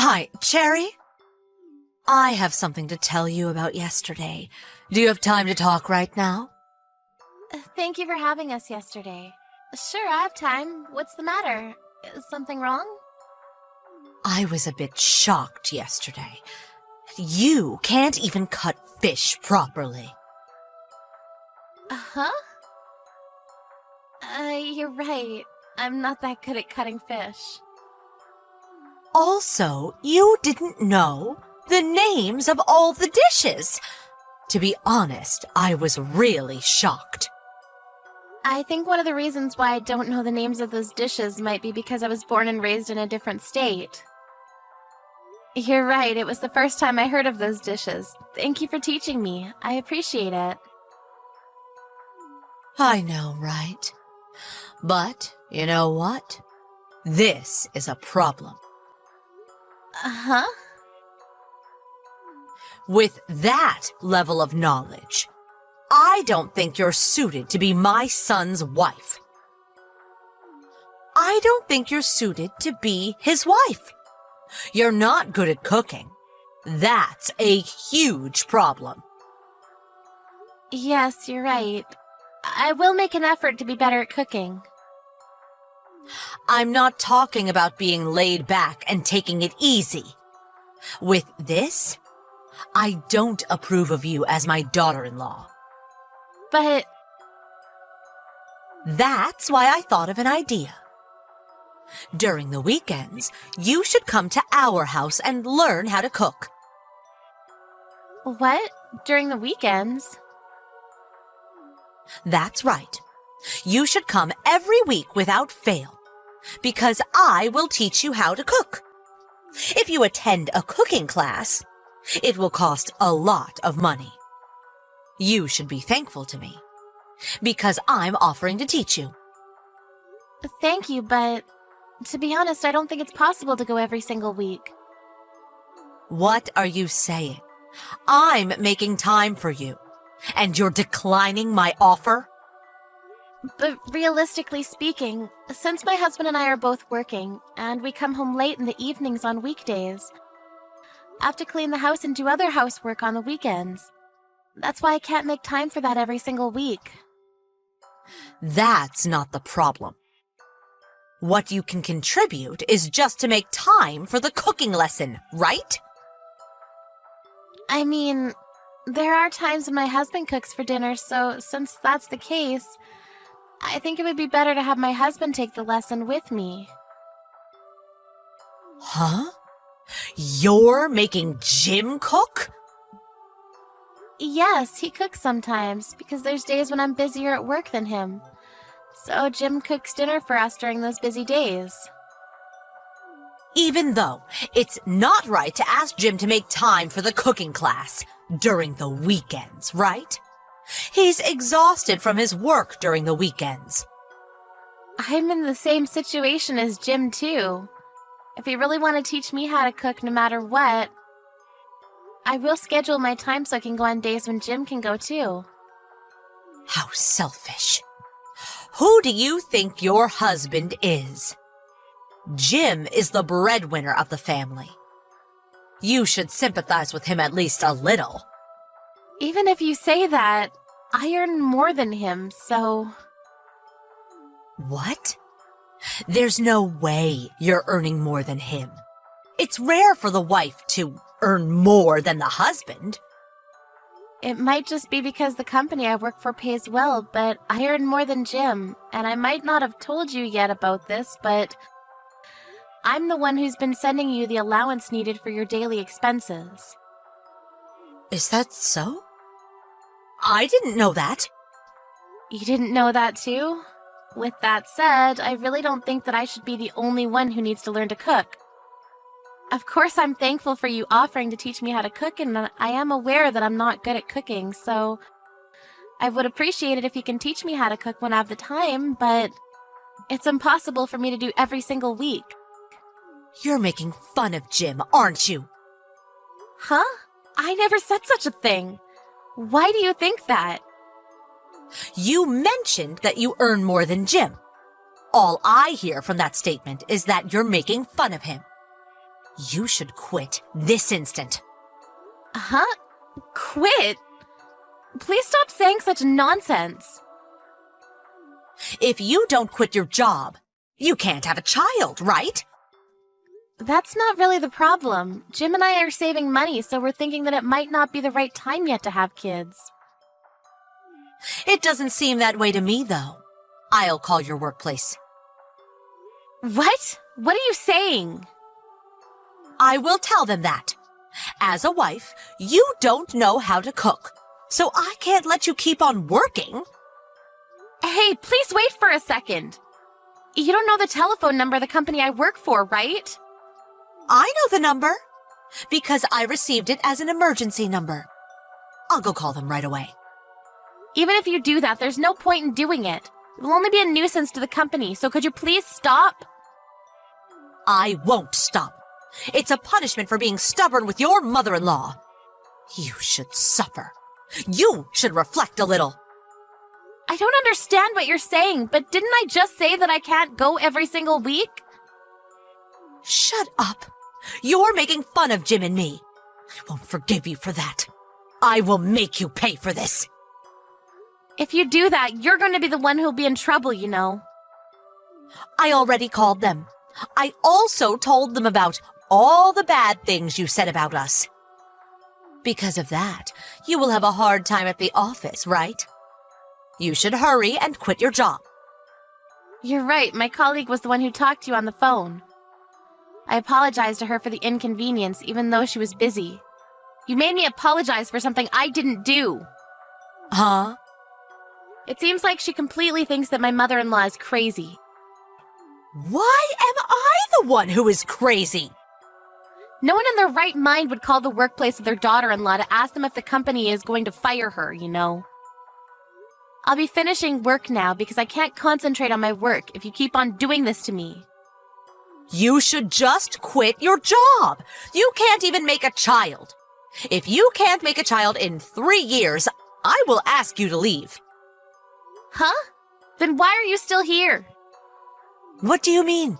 Hi, Cherry. I have something to tell you about yesterday. Do you have time to talk right now? Thank you for having us yesterday. Sure, I have time. What's the matter? Is something wrong? I was a bit shocked yesterday. You can't even cut fish properly. Huh? You're right. I'm not that good at cutting fish. Also, you didn't know the names of all the dishes. To be honest, I was really shocked. I think one of the reasons why I don't know the names of those dishes might be because I was born and raised in a different state. You're right, it was the first time I heard of those dishes. Thank you for teaching me. I appreciate it. I know, right? But, you know what? This is a problem. Huh? With that level of knowledge, I don't think you're suited to be my son's wife. I don't think you're suited to be his wife. You're not good at cooking. That's a huge problem. Yes, you're right. I will make an effort to be better at cooking. I'm not talking about being laid back and taking it easy. With this, I don't approve of you as my daughter-in-law. But That's why I thought of an idea. During the weekends, you should come to our house and learn how to cook. what? During the weekends? That's right. You should come every week without fail, because I will teach you how to cook. If you attend a cooking class, it will cost a lot of money. You should be thankful to me, because I'm offering to teach you. Thank you, but to be honest, I don't think it's possible to go every single week. What are you saying? I'm making time for you, and you're declining my offer? But realistically speaking, since my husband and I are both working, and we come home late in the evenings on weekdays, I have to clean the house and do other housework on the weekends. That's why I can't make time for that every single week. That's not the problem. What you can contribute is just to make time for the cooking lesson, right? I mean, there are times when my husband cooks for dinner, so since that's the case, I think it would be better to have my husband take the lesson with me. Huh? You're making Jim cook? Yes, he cooks sometimes, because there's days when I'm busier at work than him. So Jim cooks dinner for us during those busy days. Even though it's not right to ask Jim to make time for the cooking class during the weekends, right? He's exhausted from his work during the weekends. I'm in the same situation as Jim, too. If you really want to teach me how to cook no matter what, I will schedule my time so I can go on days when Jim can go, too. How selfish. Who do you think your husband is? Jim is the breadwinner of the family. You should sympathize with him at least a little. Even if you say that, I earn more than him, so... What? There's no way you're earning more than him. It's rare for the wife to earn more than the husband. It might just be because the company I work for pays well, but I earn more than Jim, and I might not have told you yet about this, but I'm the one who's been sending you the allowance needed for your daily expenses. Is that so? I didn't know that. You didn't know that too? With that said, I really don't think that I should be the only one who needs to learn to cook. Of course, I'm thankful for you offering to teach me how to cook, and I am aware that I'm not good at cooking, so I would appreciate it if you can teach me how to cook when I have the time, but it's impossible for me to do every single week. You're making fun of Jim, aren't you? Huh? I never said such a thing. Why do you think that? You mentioned that you earn more than Jim. All I hear from that statement is that you're making fun of him. You should quit this instant. Huh? Quit? Please stop saying such nonsense. If you don't quit your job, you can't have a child, right? That's not really the problem. Jim and I are saving money, so we're thinking that it might not be the right time yet to have kids. It doesn't seem that way to me, though. I'll call your workplace. What? What are you saying? I will tell them that. As a wife, you don't know how to cook, so I can't let you keep on working. Hey, please wait for a second. You don't know the telephone number of the company I work for, right? I know the number, because I received it as an emergency number. I'll go call them right away. Even if you do that, there's no point in doing it. It will only be a nuisance to the company, so could you please stop? I won't stop. It's a punishment for being stubborn with your mother-in-law. You should suffer. You should reflect a little. I don't understand what you're saying, but didn't I just say that I can't go every single week? Shut up. You're making fun of Jim and me. I won't forgive you for that. I will make you pay for this. If you do that, you're going to be the one who'll be in trouble, you know. I already called them. I also told them about all the bad things you said about us. Because of that, you will have a hard time at the office, right? You should hurry and quit your job. You're right, my colleague was the one who talked to you on the phone. I apologized to her for the inconvenience, even though she was busy. You made me apologize for something I didn't do. Huh? It seems like she completely thinks that my mother-in-law is crazy. Why am I the one who is crazy? No one in their right mind would call the workplace of their daughter-in-law to ask them if the company is going to fire her, you know. I'll be finishing work now because I can't concentrate on my work if you keep on doing this to me. You should just quit your job. You can't even make a child. If you can't make a child in 3 years, I will ask you to leave. Huh? Then why are you still here? What do you mean?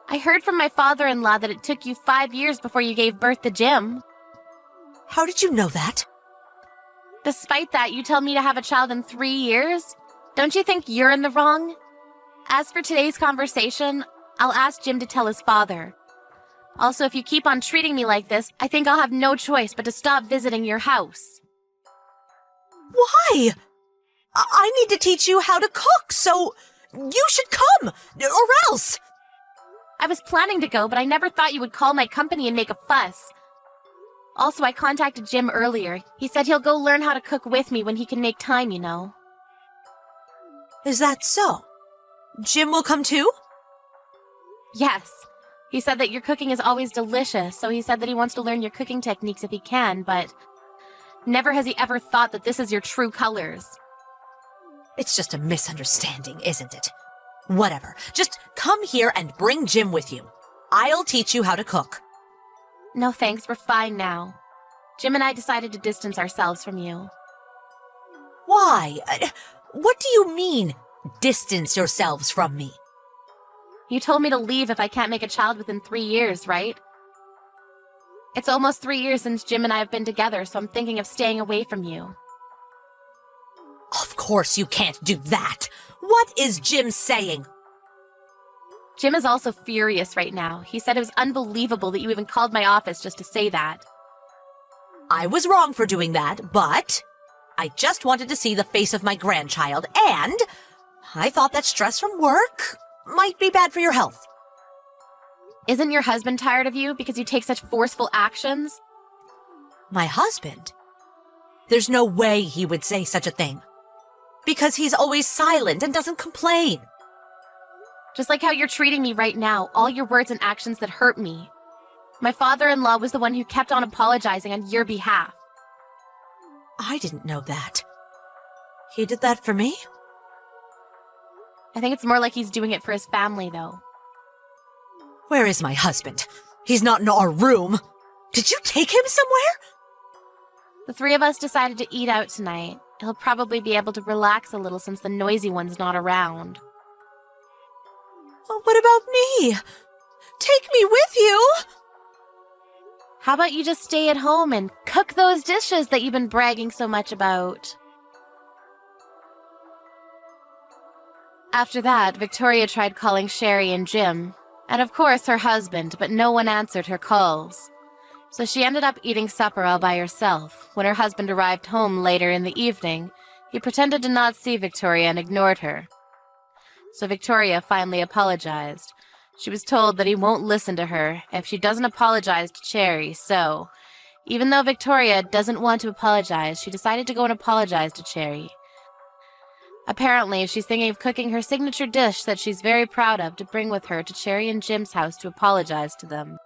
I heard from my father-in-law that it took you 5 years before you gave birth to Jim. How did you know that? Despite that, you tell me to have a child in 3 years? Don't you think you're in the wrong? As for today's conversation, I'll ask Jim to tell his father. Also, if you keep on treating me like this, I think I'll have no choice but to stop visiting your house. Why? I need to teach you how to cook, so you should come, or else. I was planning to go, but I never thought you would call my company and make a fuss. Also, I contacted Jim earlier. He said he'll go learn how to cook with me when he can make time, you know. Is that so? Jim will come too? Yes. He said that your cooking is always delicious, so he said that he wants to learn your cooking techniques if he can, but never has he ever thought that this is your true colors. It's just a misunderstanding, isn't it? Whatever. Just come here and bring Jim with you. I'll teach you how to cook. No thanks, we're fine now. Jim and I decided to distance ourselves from you. Why? What do you mean, distance yourselves from me? You told me to leave if I can't make a child within 3 years, right? It's almost 3 years since Jim and I have been together, so I'm thinking of staying away from you. Of course you can't do that. What is Jim saying? Jim is also furious right now. He said it was unbelievable that you even called my office just to say that. I was wrong for doing that, but I just wanted to see the face of my grandchild, and I thought that stress from work might be bad for your health. Isn't your husband tired of you because you take such forceful actions? My husband? There's no way he would say such a thing. Because he's always silent and doesn't complain. Just like how you're treating me right now, all your words and actions that hurt me. My father-in-law was the one who kept on apologizing on your behalf. I didn't know that. He did that for me? I think it's more like he's doing it for his family, though. Where is my husband? He's not in our room. Did you take him somewhere? The 3 of us decided to eat out tonight. He'll probably be able to relax a little since the noisy one's not around. What about me? Take me with you! How about you just stay at home and cook those dishes that you've been bragging so much about? After that, Victoria tried calling Sherry and Jim, and of course her husband, but no one answered her calls. So she ended up eating supper all by herself. When her husband arrived home later in the evening, he pretended to not see Victoria and ignored her. So Victoria finally apologized. She was told that he won't listen to her if she doesn't apologize to Cherry, so even though Victoria doesn't want to apologize, she decided to go and apologize to Cherry. Apparently, she's thinking of cooking her signature dish that she's very proud of to bring with her to Cherry and Jim's house to apologize to them.